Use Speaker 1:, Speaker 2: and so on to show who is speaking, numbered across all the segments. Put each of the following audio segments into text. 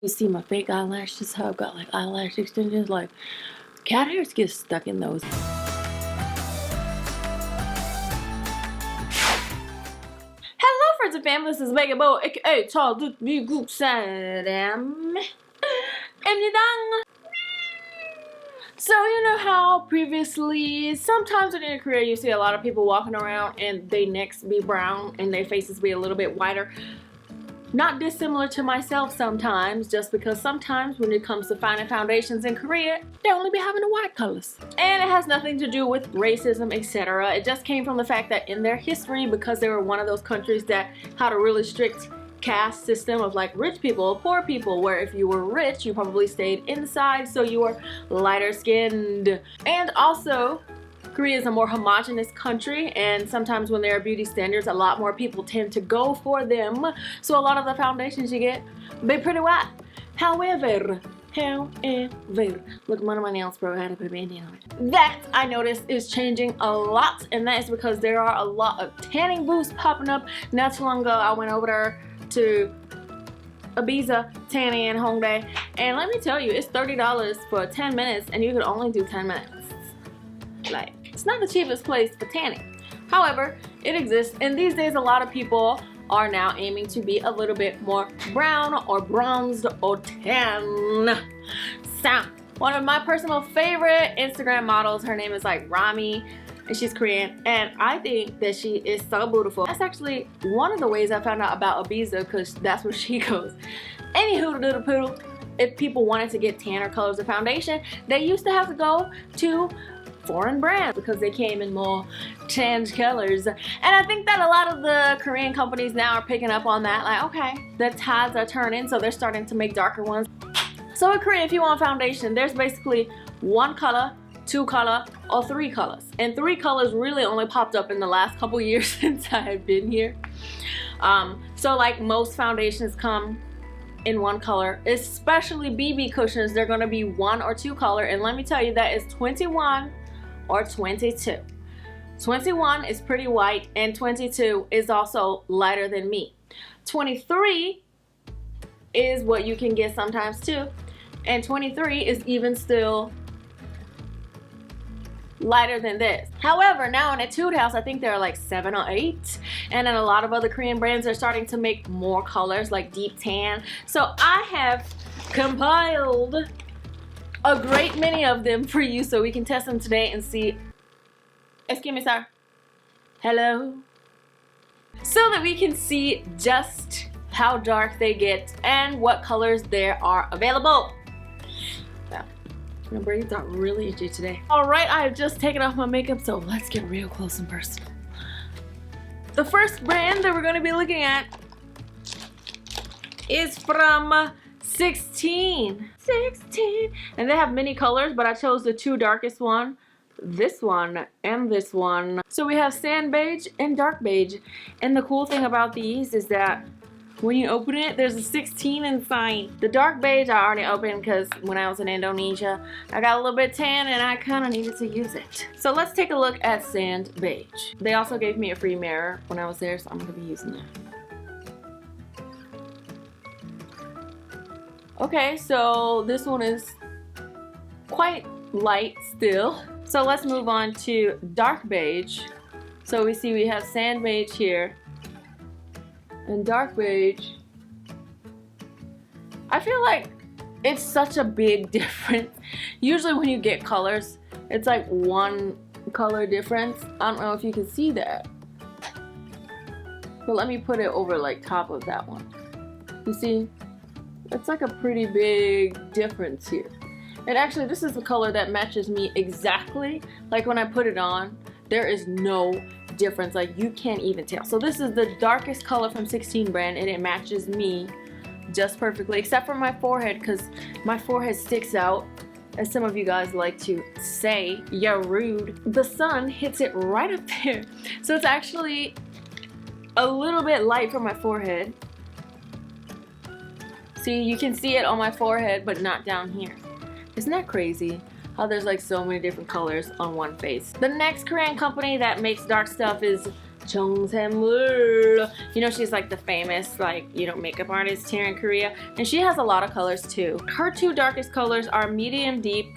Speaker 1: You see my fake eyelashes, how I've got like eyelash extensions, like cat hairs get stuck in those. Hello friends and family, this is Mega Bo, aka Child Good Sam. So you know how previously, sometimes in your career you see a lot of people walking around and their necks be brown and their faces be a little bit whiter. Not dissimilar to myself sometimes, just because sometimes when it comes to finding foundations in Korea, they only be having the white colors. And it has nothing to do with racism, etc. It just came from the fact that in their history, because they were one of those countries that had a really strict caste system of like rich people, poor people, where if you were rich, you probably stayed inside, so you were lighter skinned. And also, Korea is a more homogenous country, and sometimes when there are beauty standards, a lot more people tend to go for them. So a lot of the foundations you get be pretty white. However, look, one of my nails, bro, I had to put a band-aid on it. That, I noticed, is changing a lot, and that is because there are a lot of tanning booths popping up. Not too long ago, I went over there to Ibiza tanning in Hongdae, and let me tell you, it's $30 for 10 minutes, and you can only do 10 minutes. Like, it's not the cheapest place for tanning. However, it exists, and these days a lot of people are now aiming to be a little bit more brown or bronzed or tan. So, one of my personal favorite Instagram models, her name is like Rami, and she's Korean, and I think that she is so beautiful. That's actually one of the ways I found out about Ibiza, because that's where she goes. Anywho, doodle poodle, if people wanted to get tanner colors of foundation, they used to have to go to foreign brands because they came in more tanned colors. And I think that a lot of the Korean companies now are picking up on that, like, okay, the tides are turning, so they're starting to make darker ones. So in Korea, if you want foundation, there's basically one color, two color, or three colors. And three colors really only popped up in the last couple years since I have been here. So like most foundations come in one color, especially BB cushions, they're gonna be one or two color, and let me tell you, that is 21 or 22. 21 is pretty white, and 22 is also lighter than me. 23 is what you can get sometimes too, and 23 is even still lighter than this. However, now in Etude House, I think there are like 7 or 8, and then a lot of other Korean brands are starting to make more colors, like deep tan. So I have compiled a great many of them for you, so we can test them today and see. Excuse me, sir. Hello. So that we can see just how dark they get and what colors there are available. Yeah. My braids are really itchy today. Alright, I have just taken off my makeup, so let's get real close and personal. The first brand that we're going to be looking at is from 16, and they have many colors, but I chose the two darkest one, this one and this one. So we have sand beige and dark beige, and the cool thing about these is that when you open it, there's a 16 inside. The dark beige I already opened because when I was in Indonesia, I got a little bit tan and I kind of needed to use it. So let's take a look at sand beige. They also gave me a free mirror when I was there, so I'm going to be using that. Okay, so this one is quite light still. So let's move on to dark beige. So we see we have sand beige here and dark beige. I feel like it's such a big difference. Usually when you get colors, it's like one color difference. I don't know if you can see that, but let me put it over like top of that one. You see? It's like a pretty big difference here. And actually, this is the color that matches me exactly. Like when I put it on, there is no difference. Like you can't even tell. So this is the darkest color from 16 brand, and it matches me just perfectly, except for my forehead, because my forehead sticks out, as some of you guys like to say. You're rude. The sun hits it right up there. So it's actually a little bit light for my forehead. See, you can see it on my forehead, but not down here. Isn't that crazy? How there's like so many different colors on one face. The next Korean company that makes dark stuff is Jungsemul. You know, she's like the famous, like, you know, makeup artist here in Korea. And she has a lot of colors too. Her two darkest colors are medium deep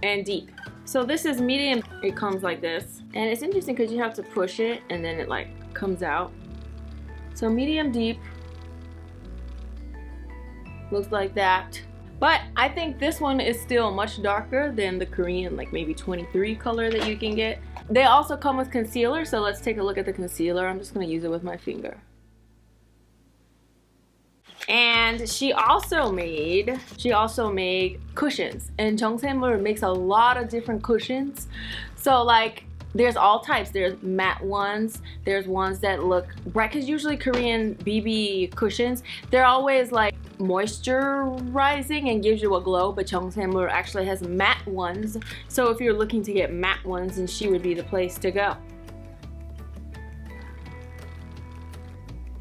Speaker 1: and deep. So this is medium. It comes like this. And it's interesting because you have to push it and then it like comes out. So medium deep looks like that. But I think this one is still much darker than the Korean, like maybe 23 color that you can get. They also come with concealer, so let's take a look at the concealer. I'm just gonna use it with my finger. And she also made cushions. And Jungsemul makes a lot of different cushions. So like, there's all types. There's matte ones. There's ones that look bright, because usually Korean BB cushions, they're always like moisturizing and gives you a glow, but Jungsemul actually has matte ones. So if you're looking to get matte ones, then she would be the place to go.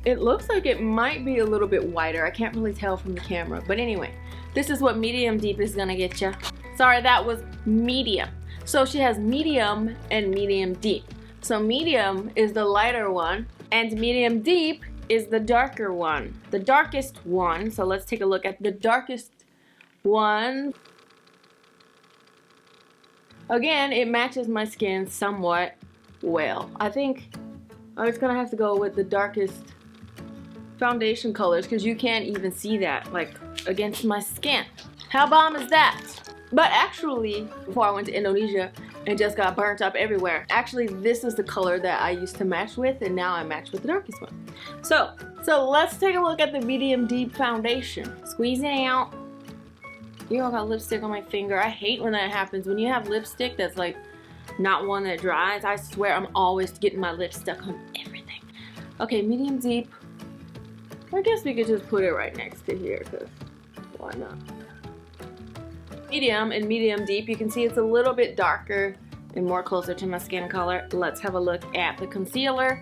Speaker 1: It looks like it might be a little bit whiter. I can't really tell from the camera, but anyway, this is what medium deep is gonna get you. Sorry, that was medium. So she has medium and medium deep. So medium is the lighter one, and medium deep is the darker one. The darkest one, so let's take a look at the darkest one. Again, it matches my skin somewhat well. I think I'm just gonna have to go with the darkest foundation colors, because you can't even see that like against my skin. How bomb is that? But actually, before I went to Indonesia, it just got burnt up everywhere. Actually, this is the color that I used to match with, and now I match with the darkest one. So let's take a look at the medium deep foundation. Squeeze it out. You know, I got lipstick on my finger. I hate when that happens. When you have lipstick that's like not one that dries, I swear I'm always getting my lip stuck on everything. Okay, medium deep. I guess we could just put it right next to here, because why not? Medium and medium deep, you can see it's a little bit darker and more closer to my skin color. Let's have a look at the concealer.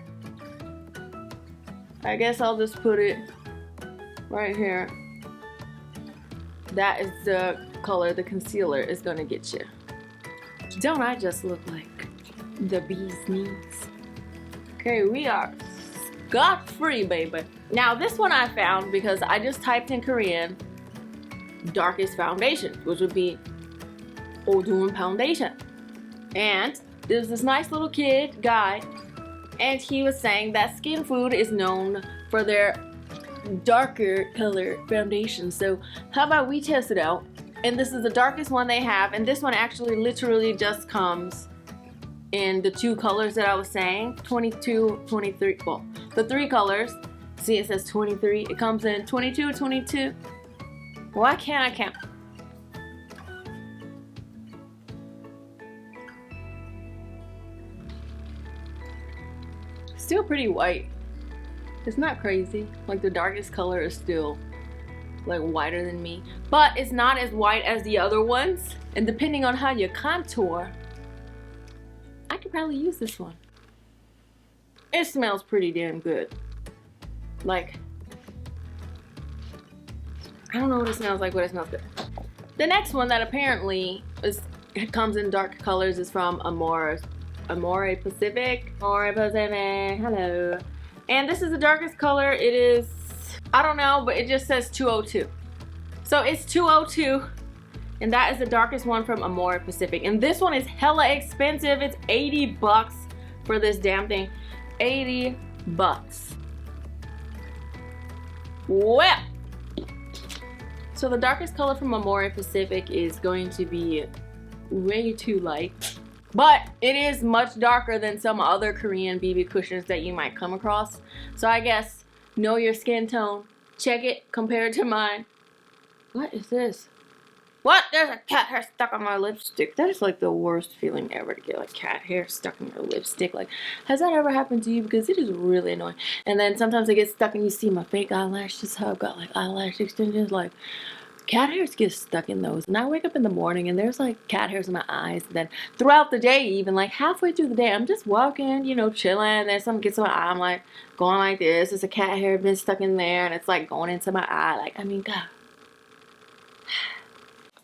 Speaker 1: I guess I'll just put it right here. That is the color the concealer is gonna get you. Don't I just look like the bee's knees? Okay, we are scot-free, baby. Now this one I found because I just typed in Korean darkest foundation, which would be Odun foundation. And there's this nice little kid guy, and he was saying that Skin Food is known for their darker color foundation. So how about we test it out? And this is the darkest one they have, and this one actually literally just comes in the two colors that I was saying, 22, 23, well, the three colors. See, it says 23. It comes in 22, 22. Why can't I count? Still pretty white. It's not crazy. Like the darkest color is still like whiter than me. But it's not as white as the other ones. And depending on how you contour, I could probably use this one. It smells pretty damn good. Like, I don't know what it smells like, but it smells good. The next one that apparently comes in dark colors is from Amore Pacific. Amore Pacific, hello. And this is the darkest color. It is, I don't know, but it just says 202. So it's 202, and that is the darkest one from Amore Pacific. And this one is hella expensive. It's 80 bucks for this damn thing. 80 bucks. Well, so the darkest color from Amore Pacific is going to be way too light, but it is much darker than some other Korean BB cushions that you might come across. So I guess know your skin tone, check it, compare it to mine. What is this? What? There's a cat hair stuck on my lipstick. That is like the worst feeling ever, to get like cat hair stuck in your lipstick. Like, has that ever happened to you? Because it is really annoying. And then sometimes it gets stuck and you see my fake eyelashes, how I've got like eyelash extensions. Like, cat hairs get stuck in those. And I wake up in the morning and there's like cat hairs in my eyes. And then throughout the day, even like halfway through the day, I'm just walking, you know, chilling. And then something gets in my eye. I'm like going like this. There's a cat hair been stuck in there and it's like going into my eye. Like, I mean, God.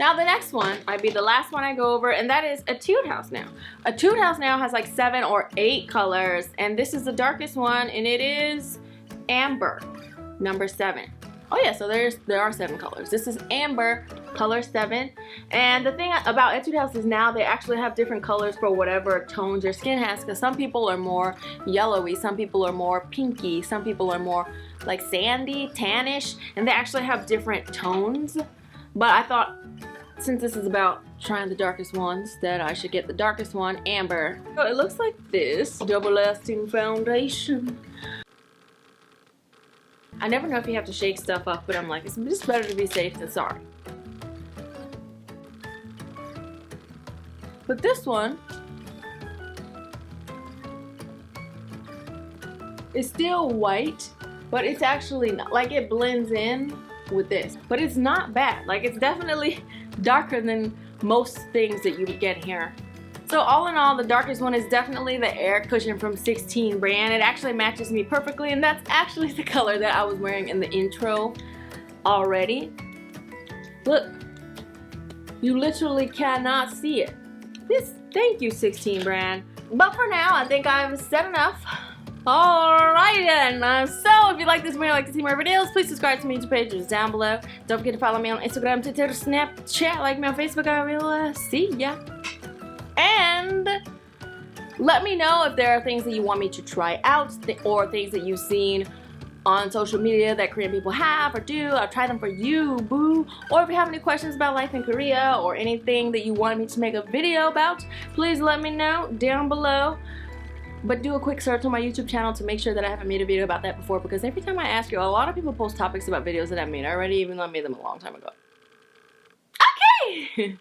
Speaker 1: Now the next one might be the last one I go over, and that is a Tude House now. A Tude House now has like 7 or 8 colors, and this is the darkest one, and it is Amber, number 7. Oh yeah, so there are 7 colors. This is Amber, color 7. And the thing about Etude House is now they actually have different colors for whatever tones your skin has, because some people are more yellowy, some people are more pinky, some people are more like sandy, tannish, and they actually have different tones. But I thought, since this is about trying the darkest ones, that I should get the darkest one, Amber. So it looks like this, double lasting foundation. I never know if you have to shake stuff up, but I'm like, it's just better to be safe than sorry. But this one is still white, but it's actually not, like it blends in with this. But it's not bad. Like it's definitely darker than most things that you would get here. So all in all, the darkest one is definitely the Air Cushion from 16 brand. It actually matches me perfectly, and that's actually the color that I was wearing in the intro already. Look, you literally cannot see it. Thank you 16 brand. But for now, I think I've said enough. Alright then, so if you like this video and like to see more videos, please subscribe to my YouTube page, which is down below. Don't forget to follow me on Instagram, Twitter, Snapchat, like me on Facebook. I will see ya. And let me know if there are things that you want me to try out or things that you've seen on social media that Korean people have or do. I'll try them for you, boo. Or if you have any questions about life in Korea or anything that you want me to make a video about, please let me know down below. But do a quick search on my YouTube channel to make sure that I haven't made a video about that before, because every time I ask you, a lot of people post topics about videos that I made already, even though I made them a long time ago. Okay!